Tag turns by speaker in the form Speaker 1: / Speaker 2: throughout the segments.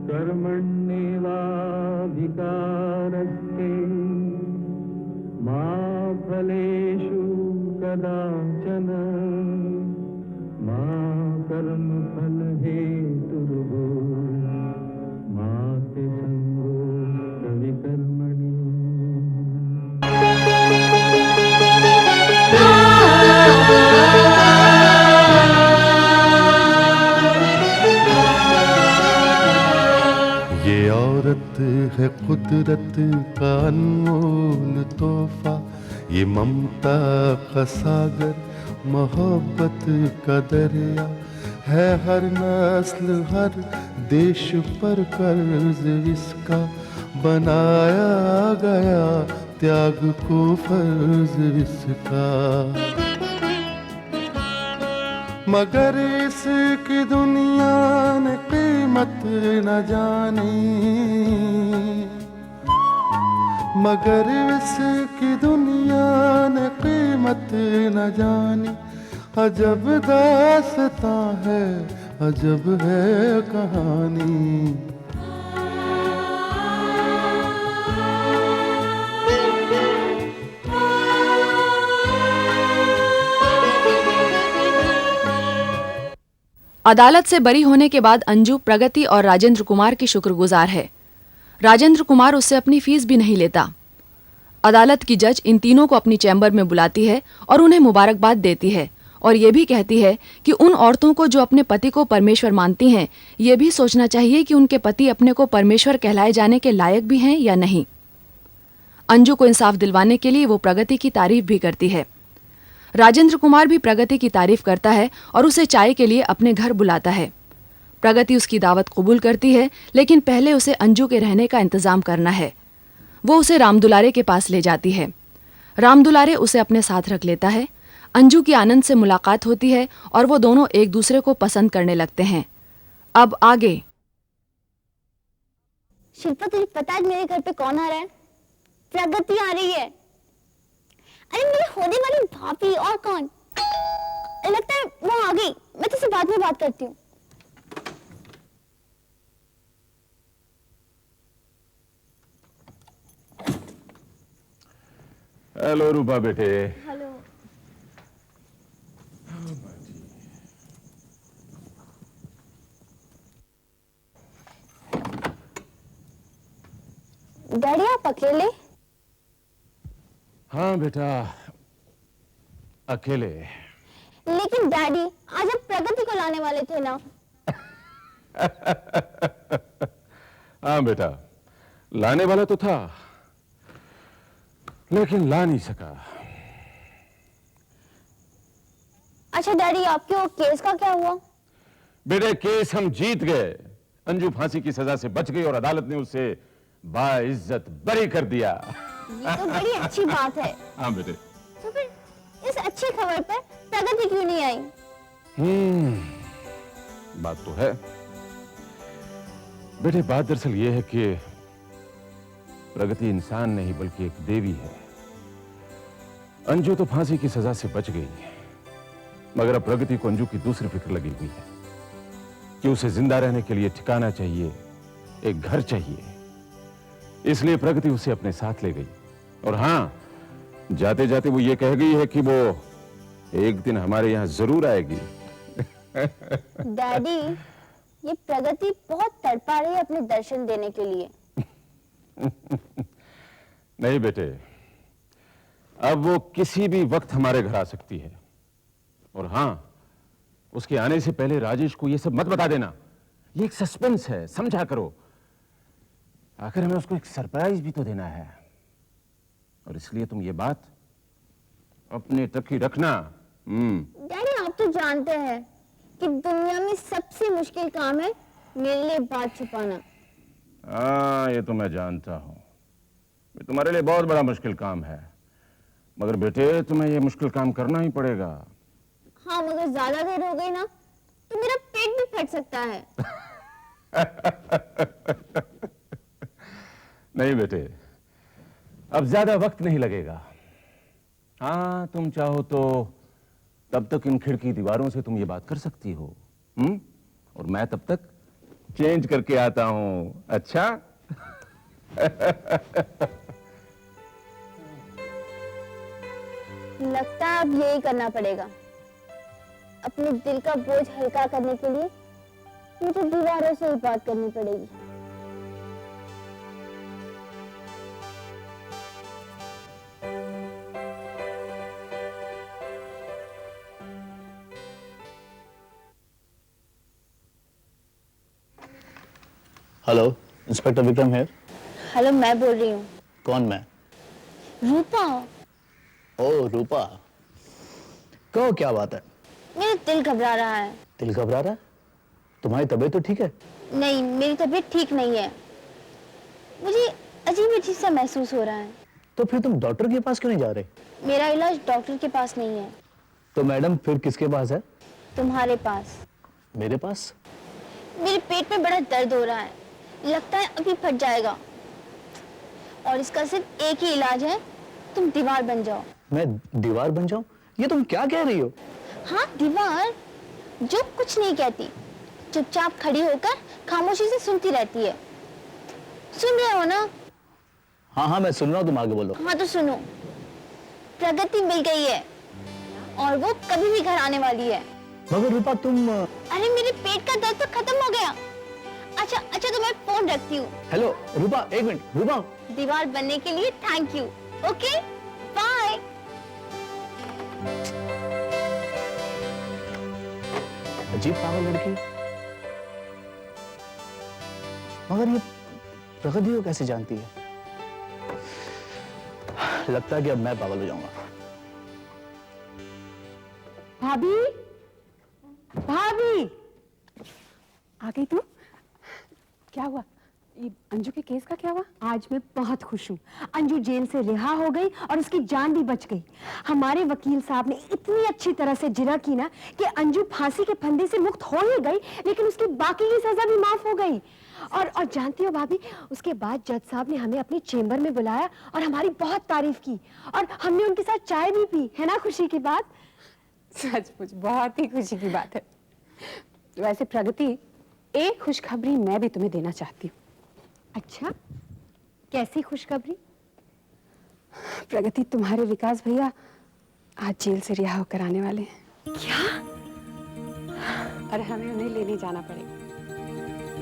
Speaker 1: कर्मण्येवाधिकारस्ते मा फलेषु कदाचन मा कर्मफलहेतुर्भो मा ते संगोऽस्त्वविकर्मणि।
Speaker 2: ये औरत है कुदरत का अनमोल तोहफा, ये ममता का सागर, मोहब्बत का दरिया है। हर नस्ल हर देश पर कर्ज इसका बनाया गया, त्याग को फर्ज इसका। मगर इसकी दुनिया ने कीमत न जानी, मगर इसकी दुनिया ने कीमत न जानी। अजब दास्तां है, अजब है कहानी।
Speaker 3: अदालत से बरी होने के बाद अंजू प्रगति और राजेंद्र कुमार की शुक्रगुजार है। राजेंद्र कुमार उससे अपनी फीस भी नहीं लेता। अदालत की जज इन तीनों को अपनी चैम्बर में बुलाती है और उन्हें मुबारकबाद देती है और ये भी कहती है कि उन औरतों को जो अपने पति को परमेश्वर मानती हैं, ये भी सोचना चाहिए कि उनके पति अपने को परमेश्वर कहलाए जाने के लायक भी हैं या नहीं। अंजू को इंसाफ दिलवाने के लिए वो प्रगति की तारीफ भी करती है। राजेंद्र कुमार भी प्रगति की तारीफ करता है और उसे चाय के लिए अपने घर बुलाता है। प्रगति उसकी दावत कबूल करती है, लेकिन पहले उसे अंजू के रहने का इंतजाम करना है। वो उसे रामदुलारे के पास ले जाती है। रामदुलारे उसे अपने साथ रख लेता है। अंजू की आनंद से मुलाकात होती है और वो दोनों एक दूसरे को पसंद करने लगते हैं। अब आगे।
Speaker 4: शिल्पा, तुझे पता है मेरे घर पे कौन आ रहा है? प्रगति आ रही है। अरे मेरी होने वाली भाभी, और कौन? लगता है वो आ गई। मैं तुझसे बाद में बात करती हूँ।
Speaker 5: हेलो रूपा बेटे।
Speaker 4: हेलो। डैडी, आप अकेले?
Speaker 5: हाँ बेटा, अकेले।
Speaker 4: लेकिन डैडी, आज आप प्रगति को लाने वाले थे ना?
Speaker 5: हाँ बेटा, लाने वाला तो था, लेकिन ला नहीं सका।
Speaker 4: अच्छा डैडी, आपके वो केस का क्या हुआ?
Speaker 5: बेटे, केस हम जीत गए। अंजू फांसी की सजा से बच गई और अदालत ने उसे बाइज्जत बरी कर दिया।
Speaker 4: ये तो बड़ी अच्छी बात है।
Speaker 5: हाँ बेटे।
Speaker 4: तो फिर इस अच्छी खबर पर प्रगति क्यों नहीं आई?
Speaker 5: बात तो है बेटे। बात दरअसल ये है कि प्रगति इंसान नहीं बल्कि एक देवी है। अंजू तो फांसी की सजा से बच गई, मगर अब प्रगति को अंजू की दूसरी फिक्र लगी हुई है कि उसे जिंदा रहने के लिए ठिकाना चाहिए, एक घर चाहिए। इसलिए प्रगति उसे अपने साथ ले गई। और हां, जाते जाते वो ये कह गई है कि वो एक दिन हमारे यहां जरूर आएगी।
Speaker 4: डैडी, ये प्रगति बहुत तड़पा रही है अपने दर्शन देने के लिए।
Speaker 5: नहीं बेटे, अब वो किसी भी वक्त हमारे घर आ सकती है। और हां, उसके आने से पहले राजेश को ये सब मत बता देना। ये एक सस्पेंस है, समझा करो। आखिर हमें उसको एक सरप्राइज भी तो देना है, और इसलिए तुम ये बात अपने तक ही रखना।
Speaker 4: डैडी, आप तो जानते हैं कि दुनिया में सबसे मुश्किल काम है मेरे लिए बात छुपाना।
Speaker 5: हाँ, ये तो मैं जानता हूं। ये तुम्हारे लिए बहुत बड़ा मुश्किल काम है, मगर बेटे तुम्हें ये मुश्किल काम करना ही पड़ेगा।
Speaker 4: हाँ, मगर ज्यादा देर हो गई ना तो मेरा पेट भी फट सकता है।
Speaker 5: नहीं बेटे, अब ज्यादा वक्त नहीं लगेगा। हाँ, तुम चाहो तो तब तक इन खिड़की दीवारों से तुम ये बात कर सकती हो। और मैं तब तक चेंज करके आता हूँ। अच्छा
Speaker 4: लगता है अब यही करना पड़ेगा। अपने दिल का बोझ हल्का करने के लिए मुझे दीवारों से ही बात करनी पड़ेगी।
Speaker 6: हेलो, इंस्पेक्टर विक्रम है।
Speaker 4: हेलो, मैं बोल रही हूँ।
Speaker 6: कौन मैं?
Speaker 4: रूपा।
Speaker 6: ओ रूपा, कहो क्या बात है?
Speaker 4: मेरा दिल घबरा रहा है।
Speaker 6: दिल घबरा रहा है? तुम्हारी तबीयत तो ठीक है?
Speaker 4: नहीं, मेरी तबीयत ठीक नहीं है। मुझे अजीब अजीब सा महसूस हो रहा है।
Speaker 6: तो फिर तुम डॉक्टर के पास क्यों नहीं जा रहे?
Speaker 4: मेरा इलाज डॉक्टर के पास नहीं है।
Speaker 6: तो मैडम फिर किसके पास है?
Speaker 4: तुम्हारे पास।
Speaker 6: मेरे पास?
Speaker 4: मेरे पेट में बड़ा दर्द हो रहा है, लगता है अभी फट जाएगा। और इसका सिर्फ एक ही इलाज है, तुम दीवार बन जाओ।
Speaker 6: मैं दीवार बन जाऊं? ये तुम क्या कह रही हो?
Speaker 4: हाँ, दीवार जो कुछ नहीं कहती, चुपचाप खड़ी होकर खामोशी से सुनती रहती है। सुन रहे हो ना?
Speaker 6: हाँ हाँ मैं सुन रहा हूँ, तुम आगे बोलो।
Speaker 4: हाँ तो सुनो, प्रगति मिल गई है और वो कभी भी घर आने वाली है।
Speaker 6: मगर रूपा तुम...
Speaker 4: अरे मेरे पेट का दर्द तो खत्म हो गया। अच्छा तो मैं फोन रखती हूँ।
Speaker 6: हेलो रूपा, एक मिनट। रूपा,
Speaker 4: दीवार बनने के लिए थैंक यू। Okay bye.
Speaker 6: अजीब पागल लड़की। मगर ये प्रगति को कैसे जानती है? लगता है कि अब मैं पागल हो जाऊंगा।
Speaker 7: भाभी, भाभी, आ गई तू? क्या हुआ? ये अंजू के केस का क्या हुआ? आज मैं बहुत खुश हूँ। अंजू जेल से रिहा हो गई और उसकी जान भी बच गई। हमारे वकील साहब ने इतनी अच्छी तरह से जिरह की ना कि अंजू फांसी के फंदे से मुक्त हो ही गई, लेकिन उसकी बाकी की सजा भी माफ हो गई। और जानती हो भाभी, उसके बाद जज साहब ने हमें अपने चेंबर में बुलाया और हमारी बहुत तारीफ की और हमने उनके साथ चाय भी पी। है ना खुशी की बात? सचमुच बहुत ही खुशी की बात है। वैसे प्रगति, एक खुशखबरी मैं भी तुम्हें देना चाहती हूँ। अच्छा, कैसी खुशखबरी? प्रगति, तुम्हारे विकास भैया आज जेल से रिहा होकर आने वाले हैं। क्या? अरे हमें उन्हें लेने जाना पड़ेगा।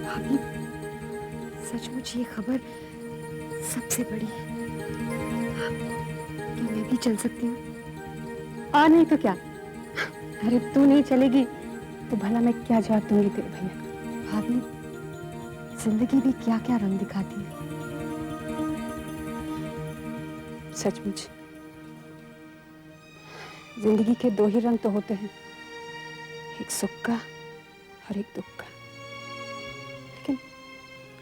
Speaker 7: भाभी, सचमुच ये खबर सबसे बड़ी है। क्या मैं भी चल सकती हूँ? और नहीं तो क्या। अरे तू नहीं चलेगी तो भला मैं क्या जवाब दूंगी तेरे भैया? भाभी, जिंदगी भी क्या क्या रंग दिखाती है। सचमुच जिंदगी के दो ही रंग तो होते हैं, एक सुख का और एक दुख का। लेकिन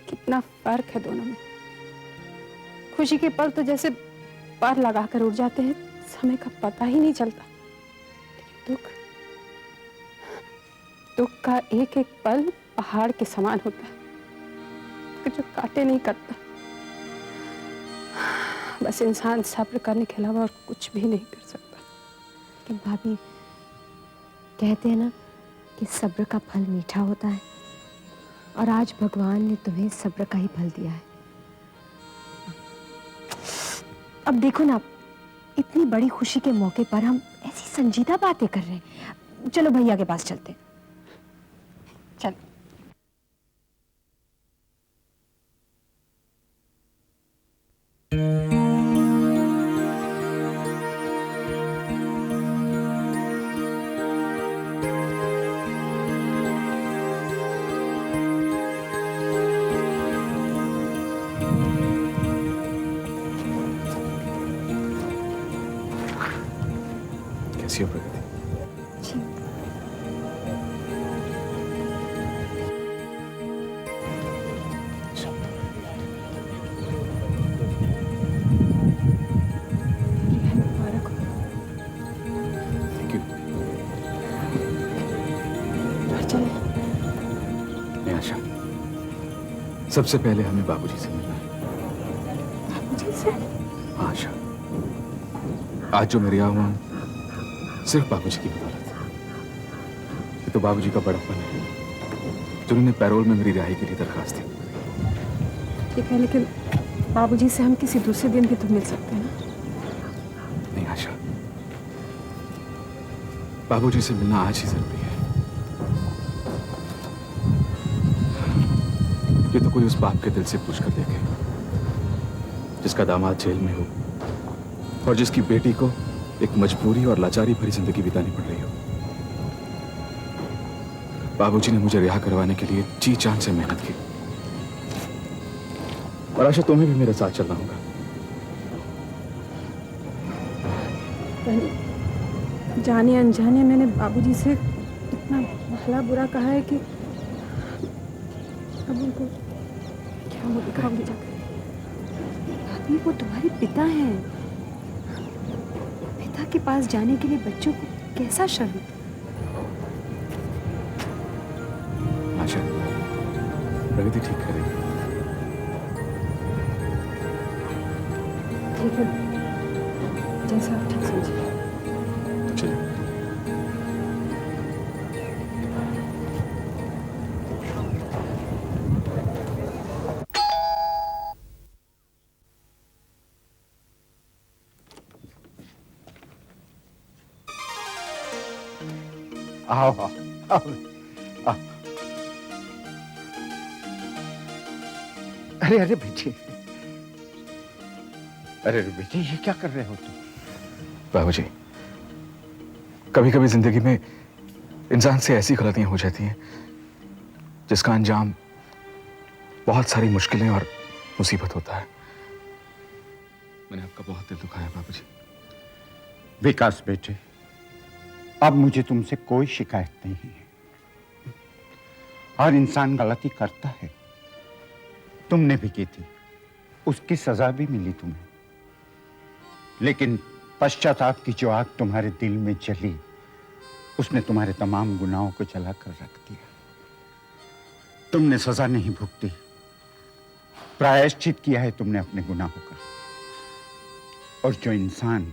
Speaker 7: कितना फर्क है दोनों में। खुशी के पल तो जैसे पार लगाकर उड़ जाते हैं, समय का पता ही नहीं चलता। लेकिन दुख का एक एक पल पहाड़ के समान होता है, जो काटे नहीं करता। बस इंसान सब्र करने के अलावा और कुछ भी नहीं कर सकता। लेकिन भाभी, कहते हैं ना कि सब्र का फल मीठा होता है, और आज भगवान ने तुम्हें सब्र का ही फल दिया है। अब देखो ना, इतनी बड़ी खुशी के मौके पर हम ऐसी संजीदा बातें कर रहे हैं। चलो भैया के पास चलते हैं। चल।
Speaker 5: कैसी हो प्रगति? Thank you. मैं आशा, सबसे पहले हमें बाबूजी से मिलना है।
Speaker 7: बाबूजी से?
Speaker 5: आशा, आज जो मैं रिहा हुआ हूं, सिर्फ बाबूजी की बदौलत है। ये तो बाबूजी का बड़प्पन है
Speaker 8: जिन्होंने पैरोल में मेरी रिहाई के लिए दरखास्त दी।
Speaker 7: ठीक है, लेकिन बाबूजी से हम किसी दूसरे दिन भी तो मिल सकते हैं ना?
Speaker 8: नहीं आशा, बाबूजी से मिलना आज ही जरूरी है। ये तो कोई उस बाप के दिल से पूछ कर देखे जिसका दामाद जेल में हो और जिसकी बेटी को एक मजबूरी और लाचारी भरी जिंदगी बितानी पड़ रही हो। बाबूजी ने मुझे रिहा करवाने के लिए जी जान से मेहनत की, और आशा तुम्हें भी मेरे साथ चलना होगा।
Speaker 7: जाने अनजाने मैंने बाबूजी से इतना भला बुरा कहा है कि अब उनको क्या वो दिखाऊंगी जाकर। भाभी, वो तुम्हारे पिता हैं। पिता के पास जाने के लिए बच्चों को कैसा शर्म।
Speaker 8: आशा, प्रगति ठीक कर रही है।
Speaker 7: ठीक है, जैसा आप ठीक समझिए।
Speaker 8: चलिए।
Speaker 9: आओ आओ आओ आओ। अरे अरे बेटी, अरे बेटी, ये क्या कर रहे हो तुम?
Speaker 8: बाबूजी, कभी कभी जिंदगी में इंसान से ऐसी गलतियां हो जाती हैं जिसका अंजाम बहुत सारी मुश्किलें और मुसीबत होता है। मैंने आपका बहुत दिल दुखाया बाबूजी।
Speaker 9: विकास बेटे, अब मुझे तुमसे कोई शिकायत नहीं है। हर इंसान गलती करता है, तुमने भी की थी, उसकी सजा भी मिली तुम्हें। लेकिन पश्चाताप की जो आग तुम्हारे दिल में जली, उसने तुम्हारे तमाम गुनाहों को जला कर रख दिया। तुमने सजा नहीं भुगती, प्रायश्चित किया है तुमने अपने गुनाहों का। और जो इंसान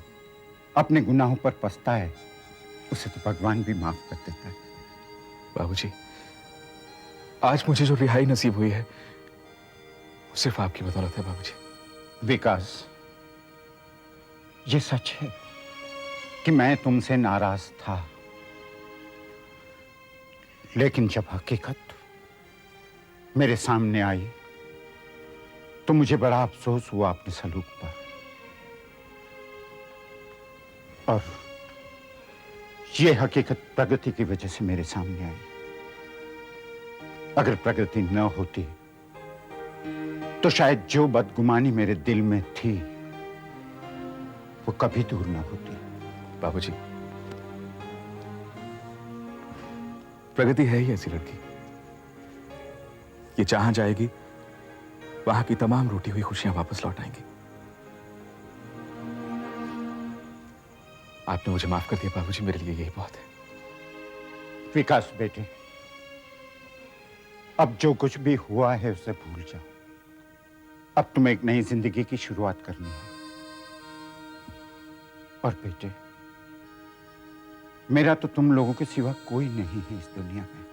Speaker 9: अपने गुनाहों पर पछताए, उसे तो भगवान भी माफ कर देता है।
Speaker 8: बाबूजी, आज मुझे जो रिहाई नसीब हुई है वो सिर्फ आपकी बदौलत है बाबूजी।
Speaker 9: विकास, ये सच है कि मैं तुमसे नाराज था, लेकिन जब हकीकत मेरे सामने आई तो मुझे बड़ा अफसोस हुआ अपने सलूक पर। और ये हकीकत प्रगति की वजह से मेरे सामने आई। अगर प्रगति न होती तो शायद जो बदगुमानी मेरे दिल में थी वो कभी दूर न होती।
Speaker 8: बाबूजी, प्रगति है ही ऐसी लड़की, ये जहां जाएगी वहां की तमाम रूठी हुई खुशियां वापस लौट आएंगी। आपने मुझे माफ कर दिया बाबूजी, मेरे लिए यही बहुत है।
Speaker 9: विकास बेटे, अब जो कुछ भी हुआ है उसे भूल जाओ। अब तुम्हें एक नई जिंदगी की शुरुआत करनी है। और बेटे, मेरा तो तुम लोगों के सिवा कोई नहीं है इस दुनिया में।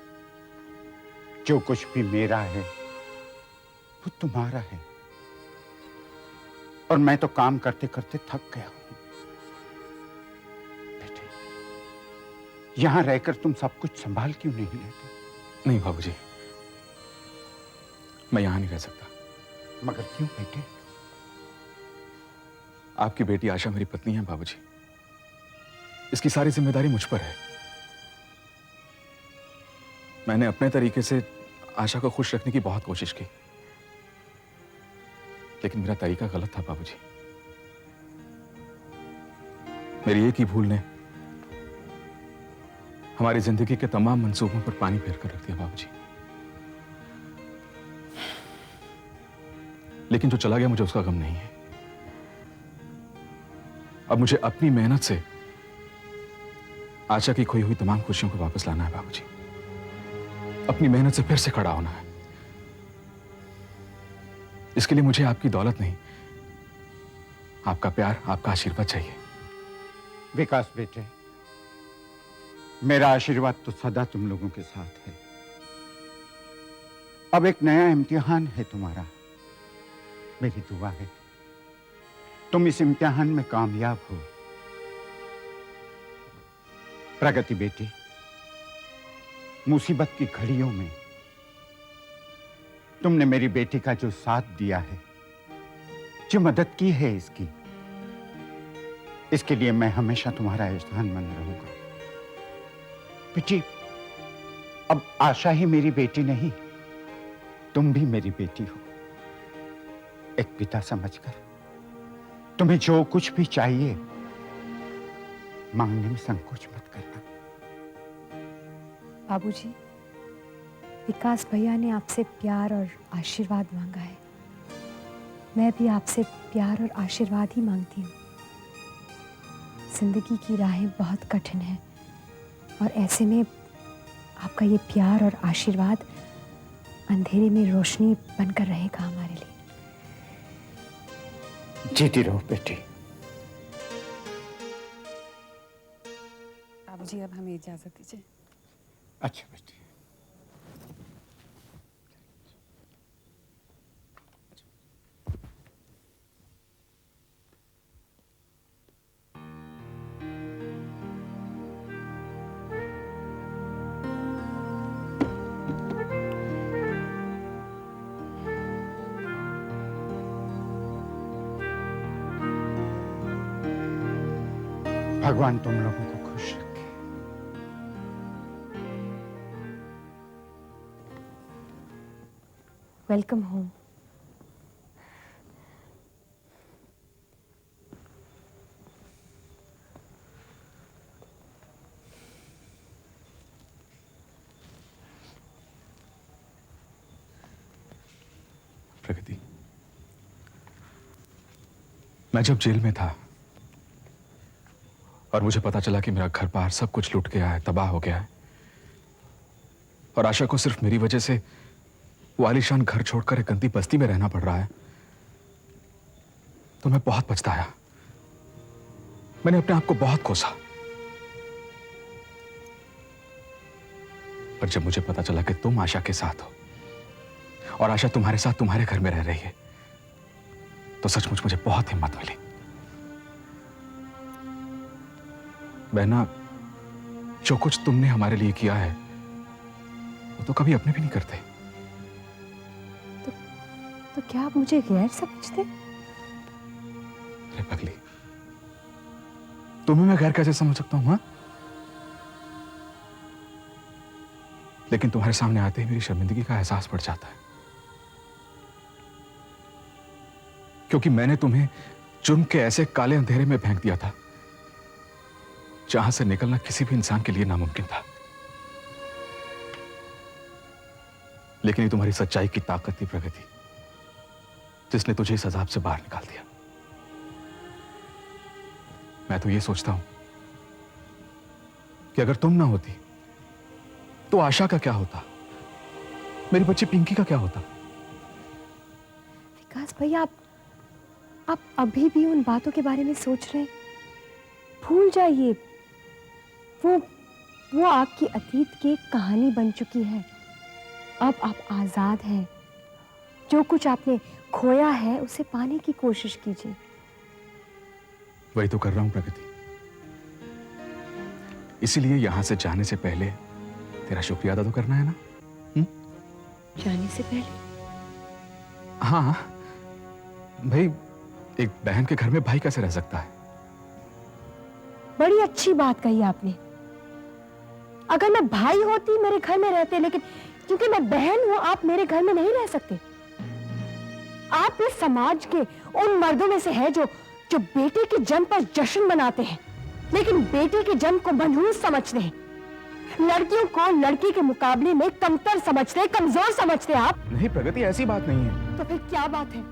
Speaker 9: जो कुछ भी मेरा है वो तुम्हारा है। और मैं तो काम करते करते थक गया हूं। बेटे, यहां रहकर तुम सब कुछ संभाल क्यों नहीं लेते?
Speaker 8: नहीं बाबूजी, मैं यहां नहीं रह सकता।
Speaker 9: मगर क्यों बेटे?
Speaker 8: आपकी बेटी आशा मेरी पत्नी है बाबूजी, इसकी सारी जिम्मेदारी मुझ पर है। मैंने अपने तरीके से आशा को खुश रखने की बहुत कोशिश की, लेकिन मेरा तरीका गलत था बाबूजी। मेरी एक ही भूल ने हमारी जिंदगी के तमाम मंसूबों पर पानी फेर कर रख दिया बाबूजी। लेकिन जो चला गया मुझे उसका गम नहीं है। अब मुझे अपनी मेहनत से आशा की खोई हुई तमाम खुशियों को वापस लाना है बाबूजी। अपनी मेहनत से फिर से खड़ा होना है। इसके लिए मुझे आपकी दौलत नहीं, आपका प्यार, आपका आशीर्वाद चाहिए।
Speaker 9: विकास बेटे, मेरा आशीर्वाद तो सदा तुम लोगों के साथ है। अब एक नया इम्तिहान है तुम्हारा। मेरी दुआ है तुम इस इम्तिहान में कामयाब हो। प्रगति बेटी, मुसीबत की घड़ियों में तुमने मेरी बेटी का जो साथ दिया है, जो मदद की है इसके लिए मैं हमेशा तुम्हारा एहसानमंद रहूंगा। बेटी, अब आशा ही मेरी बेटी नहीं, तुम भी मेरी बेटी हो। एक पिता समझकर तुम्हें जो कुछ भी चाहिए मांगने में संकोच मत करना।
Speaker 7: बाबूजी, विकास भैया ने आपसे प्यार और आशीर्वाद मांगा है। मैं भी आपसे प्यार और आशीर्वाद ही मांगती हूँ। जिंदगी की राहें बहुत कठिन हैं और ऐसे में आपका ये प्यार और आशीर्वाद अंधेरे में रोशनी बनकर रहेगा हमारे लिए।
Speaker 9: जीती रहो बेटी।
Speaker 10: बाबूजी, अब हमें इजाजत दीजिए।
Speaker 9: अच्छा बेटी। भगवान तुम लोगों को खुश रखे।
Speaker 7: Welcome home.
Speaker 8: प्रगति, मैं जब जेल में था और मुझे पता चला कि मेरा घर बार सब कुछ लूट गया है, तबाह हो गया है, और आशा को सिर्फ मेरी वजह से वो आलीशान घर छोड़कर एक गंदी बस्ती में रहना पड़ रहा है, तो मैं बहुत पछताया। मैंने अपने आप को बहुत कोसा। पर जब मुझे पता चला कि तुम आशा के साथ हो और आशा तुम्हारे साथ तुम्हारे घर में रह रही है, तो सचमुच मुझे बहुत हिम्मत मिली। बहना, जो कुछ तुमने हमारे लिए किया है वो तो कभी अपने भी नहीं करते।
Speaker 7: तो क्या आप मुझे गैर समझते?
Speaker 8: अरे पगली, तुम्हें मैं गैर कैसे समझ सकता हूं? हाँ, लेकिन तुम्हारे सामने आते ही मेरी शर्मिंदगी का एहसास बढ़ जाता है, क्योंकि मैंने तुम्हें जुर्म के ऐसे काले अंधेरे में फेंक दिया था जहां से निकलना किसी भी इंसान के लिए नामुमकिन था। लेकिन ये तुम्हारी सच्चाई की ताकत थी प्रगति, जिसने तुझे इस अजाब से बाहर निकाल दिया। मैं तो ये सोचता हूं कि अगर तुम ना होती तो आशा का क्या होता, मेरी बच्ची पिंकी का क्या होता।
Speaker 7: विकास भैया, आप अभी भी उन बातों के बारे में सोच रहे हैं? भूल जाइए, वो आपकी अतीत की एक कहानी बन चुकी है। अब आप आजाद हैं। जो कुछ आपने खोया है उसे पाने की कोशिश कीजिए।
Speaker 8: वही तो कर रहा हूं प्रगति। इसीलिए यहां से जाने से पहले तेरा शुक्रिया अदा तो करना है ना?
Speaker 7: जाने से पहले?
Speaker 8: हाँ भाई, एक बहन के घर में भाई कैसे रह सकता है?
Speaker 7: बड़ी अच्छी बात कही आपने। अगर मैं भाई होती मेरे घर में रहते, लेकिन क्योंकि मैं बहन हूं आप मेरे घर में नहीं रह सकते। आप इस समाज के उन मर्दों में से है जो बेटे के जन्म पर जश्न मनाते हैं, लेकिन बेटे के जन्म को मनहूस समझते हैं। लड़कियों को लड़की के मुकाबले में कमतर समझते हैं, कमजोर समझते हैं आप।
Speaker 8: नहीं प्रगति, ऐसी बात नहीं है।
Speaker 7: तो फिर क्या बात है?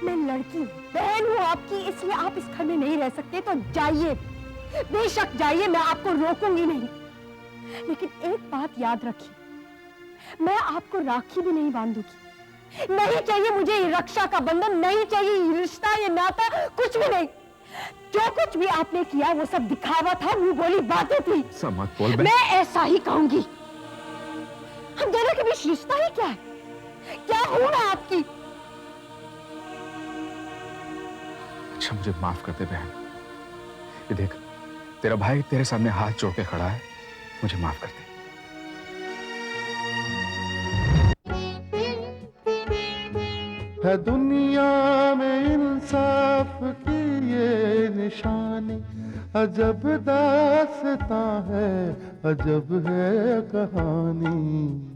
Speaker 7: मैं लड़की बहन हूं आपकी, इसलिए आप इस घर में नहीं रह सकते। तो जाइए, बेशक जाइए, मैं आपको रोकूंगी नहीं। लेकिन एक बात याद रखिए, मैं आपको राखी भी नहीं बांधूंगी। नहीं चाहिए मुझे ये रक्षा का बंधन, नहीं चाहिए ये रिश्ता, ये नाता, कुछ भी नहीं। जो कुछ भी आपने किया वो सब दिखावा था, वो बोली बातें थी।
Speaker 8: समझ बोल
Speaker 7: मैं ऐसा ही कहूंगी। हम दोनों के बीच आदर्श रिश्ता ही क्या है? क्या हूं मैं आपकी?
Speaker 8: अच्छा मुझे माफ कर दे बहन। ये देख, तेरा भाई तेरे सामने हाथ जोड़ के खड़ा है, मुझे माफ कर दे।
Speaker 2: है दुनिया में इंसाफ की ये निशानी, अजब दास्तां है, अजब है कहानी।